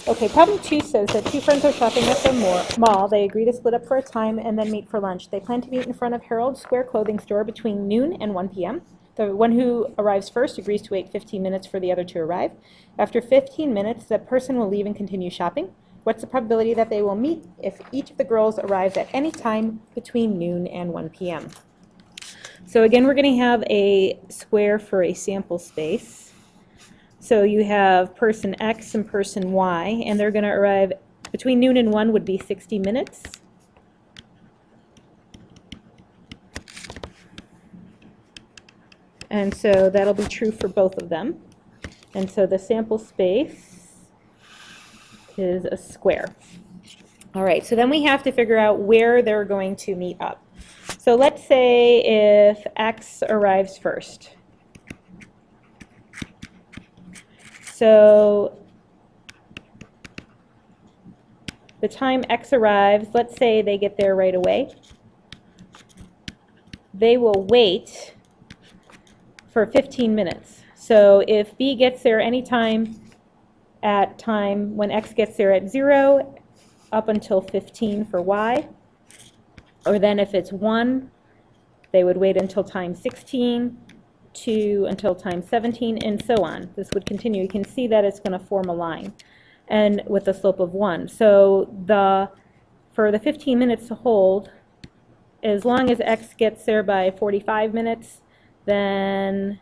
Okay, problem 2 says that two friends are shopping at the mall. They agree to split up for a time and then meet for lunch. They plan to meet in front of Harold Square Clothing Store between noon and 1 p.m. The one who arrives first agrees to wait 15 minutes for the other to arrive. After 15 minutes, the person will leave and continue shopping. What's the probability that they will meet if each of the girls arrives at any time between noon and 1 p.m.? So again, we're going to have a square for a sample space. So you have person X and person Y, and they're going to arrive between noon and 1 would be 60 minutes. And so that'll be true for both of them. And so the sample space is a square. All right, so then we have to figure out where they're going to meet up. So let's say if X arrives first. So the time X arrives, let's say they get there right away. They will wait for 15 minutes. So if B gets there anytime at time when X gets there at 0 up until 15 for Y, or then if it's 1, they would wait until time 16, 2 until time 17, and so on. This would continue. You can see that it's going to form a line and with a slope of 1. So for the 15 minutes to hold, as long as X gets there by 45 minutes, then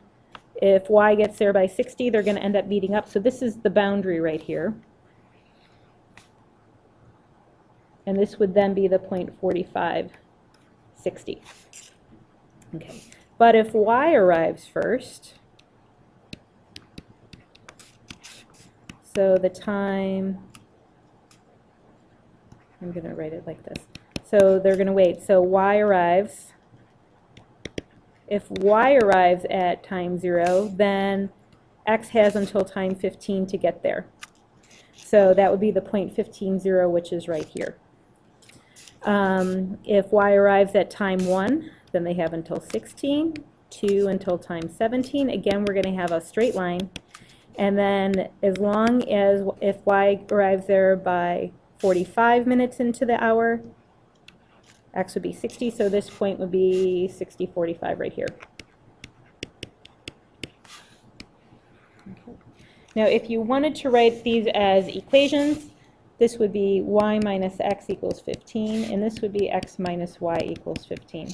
if Y gets there by 60, they're going to end up meeting up. So this is the boundary right here. And this would then be the point 45, 60. Okay. But if Y arrives first, so the time, I'm going to write it like this. So they're going to wait. So Y arrives. If Y arrives at time 0, then X has until time 15 to get there. So that would be the point 15, 0, which is right here. If Y arrives at time 1, then they have until 16, 2 until time 17. Again, we're going to have a straight line. And then as long as if Y arrives there by 45 minutes into the hour, X would be 60, so this point would be 60, 45 right here. Okay. Now, if you wanted to write these as equations, this would be Y minus X equals 15, and this would be X minus Y equals 15.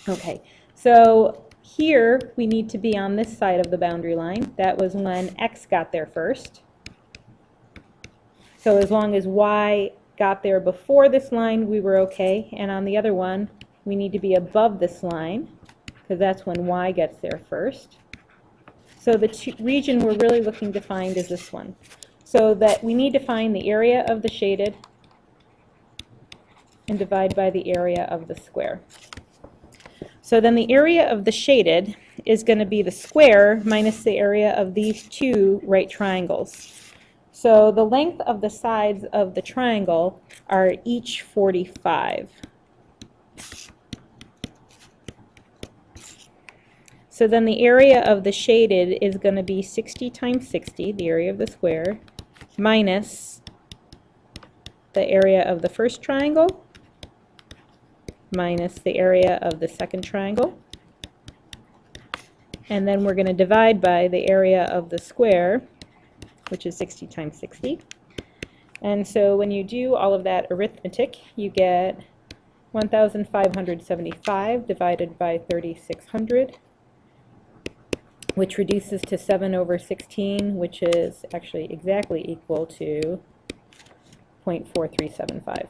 Okay, so here we need to be on this side of the boundary line. That was when X got there first. So as long as Y got there before this line, we were okay. And on the other one, we need to be above this line, because that's when Y gets there first. So the region we're really looking to find is this one. So that we need to find the area of the shaded and divide by the area of the square. So then the area of the shaded is going to be the square minus the area of these two right triangles. So the length of the sides of the triangle are each 45. So then the area of the shaded is going to be 60 times 60, the area of the square, minus the area of the first triangle, minus the area of the second triangle. And then we're going to divide by the area of the square, which is 60 times 60. And so when you do all of that arithmetic, you get 1,575 divided by 3,600, which reduces to 7 over 16, which is actually exactly equal to 0.4375.